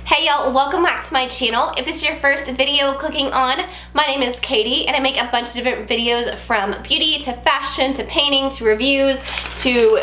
Hey y'all, welcome back to my channel. If this is your first video clicking on, my name is Katie and I make a bunch of different videos from beauty to fashion to painting to reviews to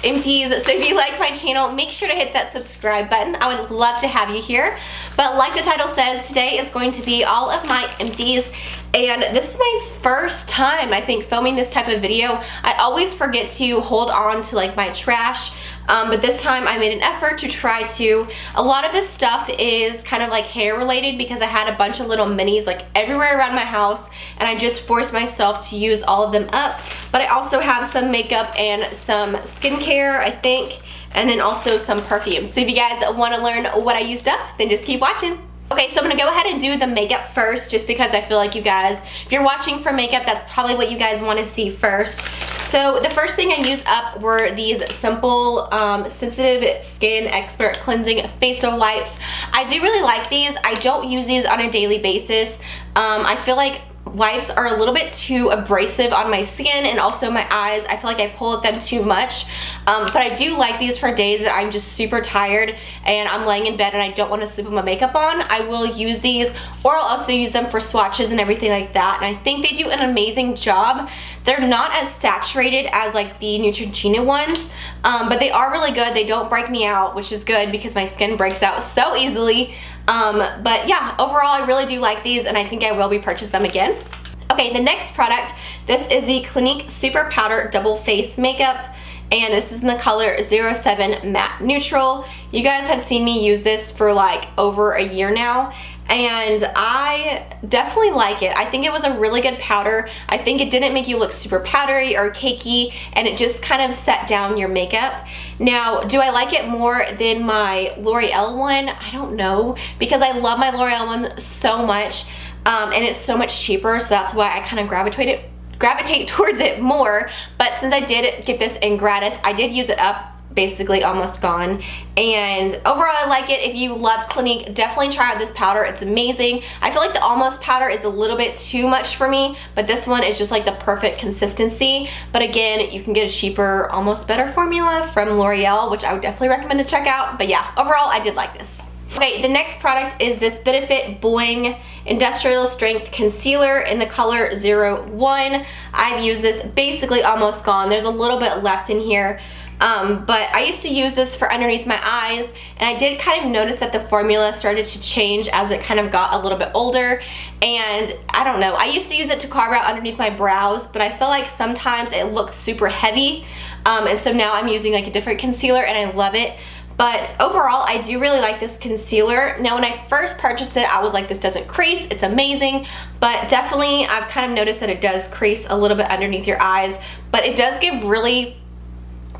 empties. So if you like my channel, make sure to hit that subscribe button. I would love to have you here. But like the title says, today is going to be all of my empties. And this is my first time, I think, filming this type of video. I always forget to hold on to like my trash. But this time I made an effort to try to. A lot of this stuff is kind of like hair related because I had a bunch of little minis like everywhere around my house and I just forced myself to use all of them up. But I also have some makeup and some skincare, I think, and then also some perfumes. So if you guys want to learn what I used up, then just keep watching. Okay, so I'm gonna go ahead and do the makeup first just because I feel like you guys, if you're watching for makeup, that's probably what you guys want to see first. So the first thing I used up were these simple sensitive skin expert cleansing facial wipes. I do really like these. I don't use these on a daily basis. I feel like wipes are a little bit too abrasive on my skin and also my eyes. I feel like I pull at them too much. But I do like these for days that I'm just super tired and I'm laying in bed and I don't want to sleep with my makeup on. I will use these, or I'll also use them for swatches and everything like that. And I think they do an amazing job. They're not as saturated as like the Neutrogena ones, but they are really good. They don't break me out, which is good because my skin breaks out so easily. But yeah, overall I really do like these and I think I will be purchasing them again. Okay, the next product, this is the Clinique Super Powder Double Face Makeup, and this is in the color 07 Matte Neutral. You guys have seen me use this for like over a year now, and I definitely like it. I think it was a really good powder. I think it didn't make you look super powdery or cakey, and it just kind of set down your makeup. Now, do I like it more than my L'Oreal one? I don't know, because I love my L'Oreal one so much, and it's so much cheaper, so that's why I kind of gravitate towards it more. But since I did get this in gratis, I did use it up, basically almost gone, and overall I like it. If you love Clinique, definitely try out this powder. It's amazing. I feel like the Almost powder is a little bit too much for me, but this one is just like the perfect consistency. But again, you can get a cheaper Almost Better formula from L'Oreal, which I would definitely recommend to check out. But yeah, overall I did like this. Okay, the next product is this Benefit Boing Industrial Strength Concealer in the color 01. I've used this, basically almost gone. There's a little bit left in here. But I used to use this for underneath my eyes, and I did kind of notice that the formula started to change as it kind of got a little bit older, and I don't know, I used to use it to carve out underneath my brows, but I feel like sometimes it looked super heavy, and so now I'm using like a different concealer and I love it. But overall, I do really like this concealer. Now, when I first purchased it, I was like, this doesn't crease, it's amazing. But definitely, I've kind of noticed that it does crease a little bit underneath your eyes, but it does give really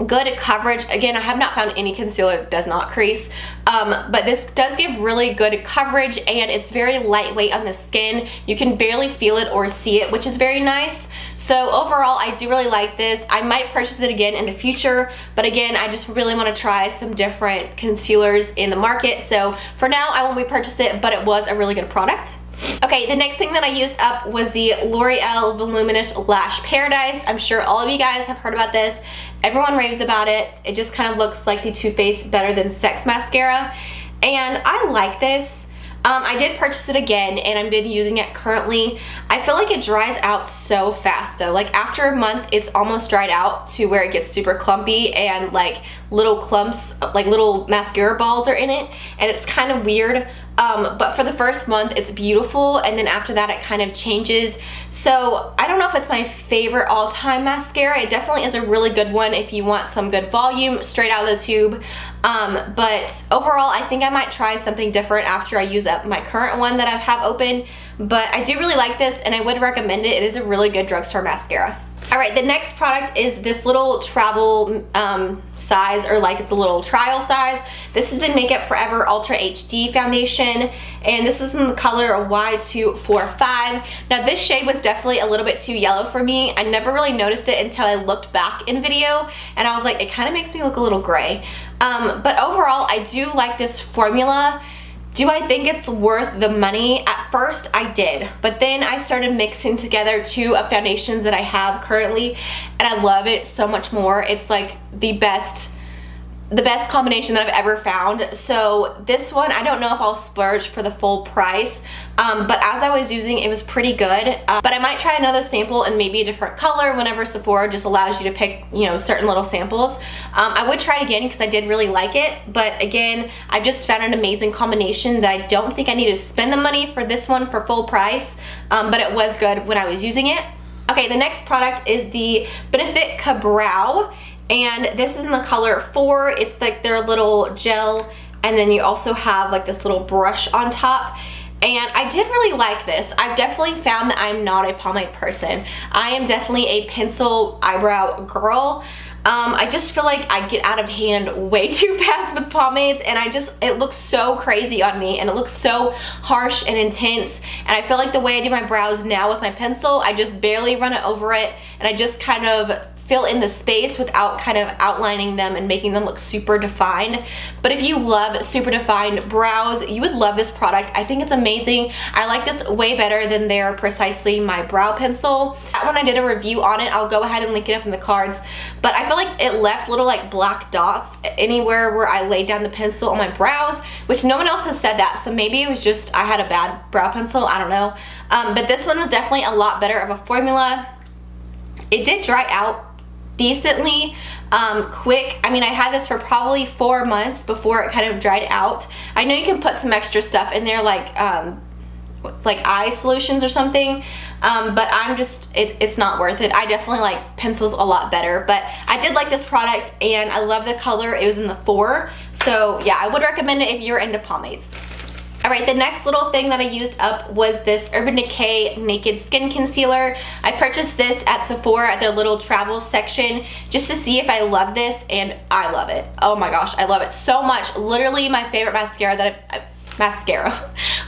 good coverage. Again, I have not found any concealer that does not crease, but this does give really good coverage, and it's very lightweight on the skin. You can barely feel it or see it, which is very nice. So overall, I do really like this. I might purchase it again in the future, but again, I just really want to try some different concealers in the market. So for now, I won't be purchasing it, but it was a really good product. Okay, the next thing that I used up was the L'Oreal Voluminous Lash Paradise. I'm sure all of you guys have heard about this. Everyone raves about it. It just kind of looks like the Too Faced Better Than Sex mascara, and I like this. I did purchase it again, and I've been using it currently. I feel like it dries out so fast though. Like after a month, it's almost dried out to where it gets super clumpy and like little clumps, like little mascara balls are in it, and it's kind of weird. But for the first month, it's beautiful, and then after that, it kind of changes. So I don't know if it's my favorite all-time mascara. It definitely is a really good one if you want some good volume straight out of the tube. But overall, I think I might try something different after I use up my current one that I have open. But I do really like this, and I would recommend it. It is a really good drugstore mascara. Alright, the next product is this little travel size, or like it's a little trial size. This is the Makeup Forever Ultra HD Foundation, and this is in the color Y245. Now this shade was definitely a little bit too yellow for me. I never really noticed it until I looked back in video, and I was like, it kind of makes me look a little gray. But overall, I do like this formula. Do I think it's worth the money? At first I did, but then I started mixing together two of foundations that I have currently, and I love it so much more. It's like the best the best combination that I've ever found. So this one, I don't know if I'll splurge for the full price, but as I was using it was pretty good. But I might try another sample in maybe a different color whenever Sephora just allows you to pick, you know, certain little samples. I would try it again because I did really like it, but again, I just found an amazing combination that I don't think I need to spend the money for this one for full price, but it was good when I was using it. Okay, the next product is the Benefit Ka-Brow, and this is in the color 4. It's like their little gel, and then you also have like this little brush on top. And I did really like this. I've definitely found that I'm not a pomade person. I am definitely a pencil eyebrow girl. I just feel like I get out of hand way too fast with pomades, and it looks so crazy on me, and it looks so harsh and intense. And I feel like the way I do my brows now with my pencil, I just barely run it over it, and I just kind of fill in the space without kind of outlining them and making them look super defined. But if you love super defined brows, you would love this product. I think it's amazing. I like this way better than their Precisely My Brow Pencil. That one I did a review on it. I'll go ahead and link it up in the cards. But I feel like it left little like black dots anywhere where I laid down the pencil on my brows, which no one else has said that. So maybe it was just I had a bad brow pencil, I don't know. But this one was definitely a lot better of a formula. It did dry out decently quick. I mean, I had this for probably 4 months before it kind of dried out. I know you can put some extra stuff in there like eye solutions or something, but it's not worth it. I definitely like pencils a lot better, but I did like this product and I love the color. It was in the 4, so yeah, I would recommend it if you're into pomades. Alright, the next little thing that I used up was this Urban Decay Naked Skin Concealer. I purchased this at Sephora at their little travel section just to see if I love this, and I love it. Oh my gosh, I love it so much. Literally my favorite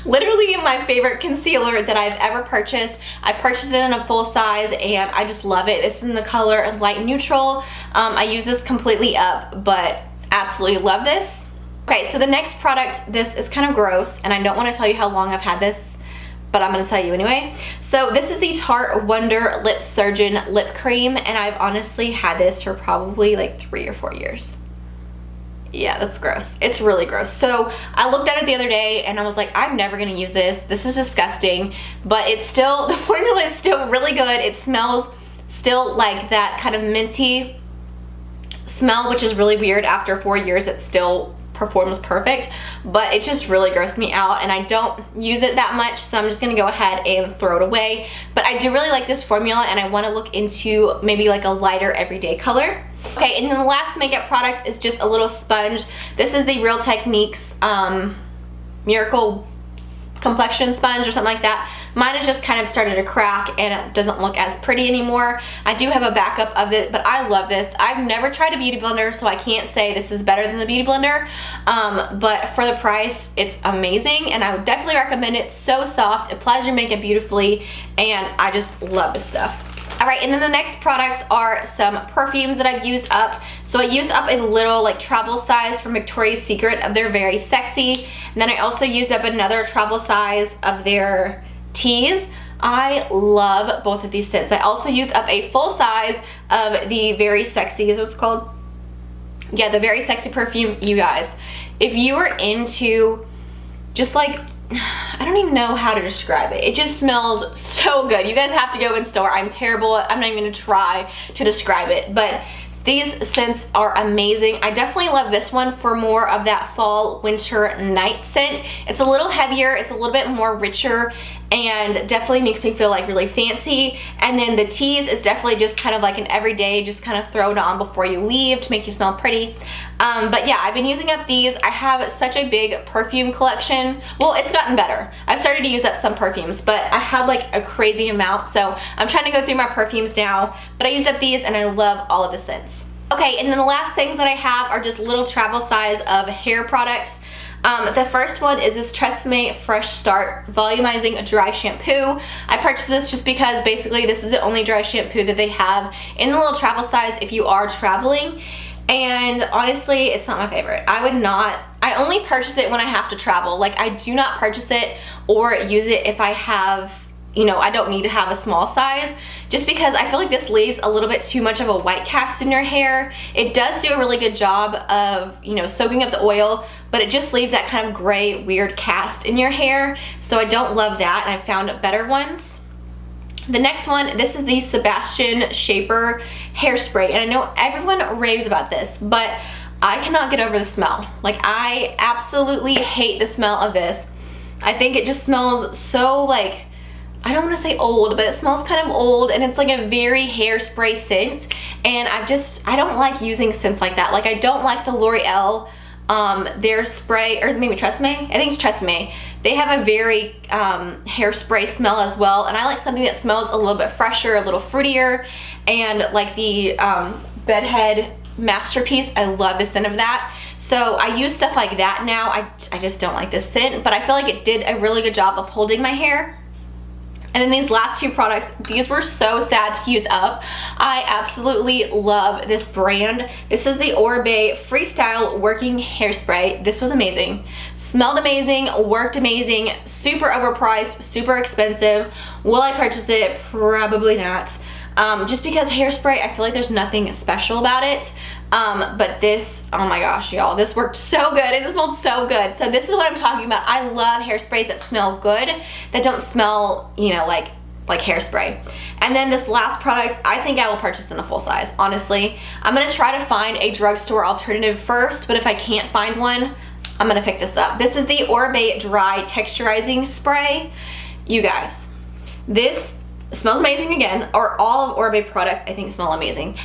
literally my favorite concealer that I've ever purchased. I purchased it in a full size and I just love it. This is in the color Light Neutral. I use this completely up, but absolutely love this. Okay, so the next product, this is kind of gross, and I don't want to tell you how long I've had this, but I'm going to tell you anyway. So this is the Tarte Wonder Lip Surgeon Lip Cream, and I've honestly had this for probably like 3 or 4 years. Yeah, that's gross. It's really gross. So I looked at it the other day, and I was like, I'm never going to use this. This is disgusting, but it's still, the formula is still really good. It smells still like that kind of minty smell, which is really weird. After 4 years, it still performs perfect, but it just really grossed me out, and I don't use it that much, so I'm just gonna go ahead and throw it away. But I do really like this formula, and I want to look into maybe like a lighter everyday color. Okay, and then the last makeup product is just a little sponge. This is the Real Techniques Miracle Complexion Sponge or something like that. Mine has just kind of started to crack and it doesn't look as pretty anymore. I do have a backup of it, but I love this. I've never tried a beauty blender, so I can't say this is better than the beauty blender, but for the price, it's amazing, and I would definitely recommend it. It's so soft, it applies your makeup beautifully, and I just love this stuff. Alright, and then the next products are some perfumes that I've used up. So I used up a little like travel size from Victoria's Secret of their Very Sexy. And then I also used up another travel size of their Tease. I love both of these scents. I also used up a full size of the Very Sexy, is what it's called? Yeah, the Very Sexy perfume, you guys. If you are into just like, I don't even know how to describe it. It just smells so good. You guys have to go in store. I'm terrible. I'm not even gonna try to describe it, but these scents are amazing. I definitely love this one for more of that fall, winter, night scent. It's a little heavier, it's a little bit more richer, and definitely makes me feel like really fancy. And then the Tease is definitely just kind of like an everyday, just kind of throw it on before you leave to make you smell pretty. But yeah, I've been using up these. I have such a big perfume collection. Well, it's gotten better. I've started to use up some perfumes, but I had like a crazy amount, so I'm trying to go through my perfumes now. But I used up these and I love all of the scents. Okay, and then the last things that I have are just little travel size of hair products. The first one is this Tresemme Fresh Start Volumizing Dry Shampoo. I purchased this just because basically this is the only dry shampoo that they have in the little travel size if you are traveling. And honestly, it's not my favorite. I only purchase it when I have to travel. Like, I do not purchase it or use it if I have, you know, I don't need to have a small size, just because I feel like this leaves a little bit too much of a white cast in your hair. It does do a really good job of, you know, soaking up the oil, but it just leaves that kind of gray, weird cast in your hair. So I don't love that, and I found better ones. The next one, this is the Sebastian Shaper hairspray, and I know everyone raves about this, but I cannot get over the smell. Like, I absolutely hate the smell of this. I think it just smells so, like, I don't want to say old, but it smells kind of old, and it's like a very hairspray scent, and I don't like using scents like that. Like, I don't like the L'Oreal, their spray, or maybe Tresemme? I think it's Tresemme. They have a very hairspray smell as well, and I like something that smells a little bit fresher, a little fruitier, and like the Bedhead Masterpiece, I love the scent of that. So I use stuff like that now. I just don't like this scent, but I feel like it did a really good job of holding my hair. And then these last two products, these were so sad to use up. I absolutely love this brand. This is the Oribe Freestyle Working Hairspray. This was amazing. Smelled amazing, worked amazing, super overpriced, super expensive. Will I purchase it? Probably not. Just because hairspray, I feel like there's nothing special about it. But this, oh my gosh, y'all, this worked so good. It smelled so good. So this is what I'm talking about. I love hairsprays that smell good, that don't smell, you know, like hairspray. And then this last product, I think I will purchase in a full size, honestly. I'm gonna try to find a drugstore alternative first, but if I can't find one, I'm gonna pick this up. This is the Oribe Dry Texturizing Spray. You guys, this smells amazing again, or all of Oribe products I think smell amazing.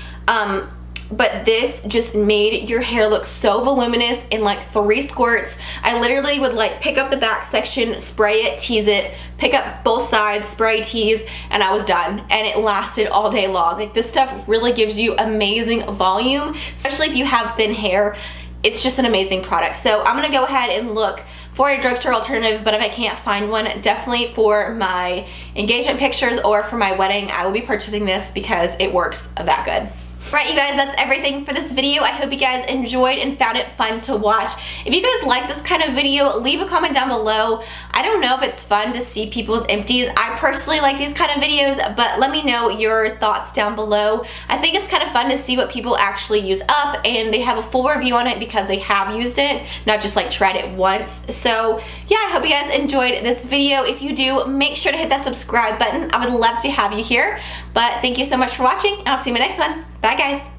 But this just made your hair look so voluminous in like 3 squirts. I literally would like pick up the back section, spray it, tease it, pick up both sides, spray, tease, and I was done. And it lasted all day long. Like, this stuff really gives you amazing volume, especially if you have thin hair. It's just an amazing product. So I'm gonna go ahead and look for a drugstore alternative, but if I can't find one, definitely for my engagement pictures or for my wedding, I will be purchasing this because it works that good. Right, you guys, that's everything for this video. I hope you guys enjoyed and found it fun to watch. If you guys like this kind of video, leave a comment down below. I don't know if it's fun to see people's empties. I personally like these kind of videos, but let me know your thoughts down below. I think it's kind of fun to see what people actually use up, and they have a full review on it because they have used it, not just like tried it once. So yeah, I hope you guys enjoyed this video. If you do, make sure to hit that subscribe button. I would love to have you here. But thank you so much for watching, and I'll see you in my next one. Bye, guys.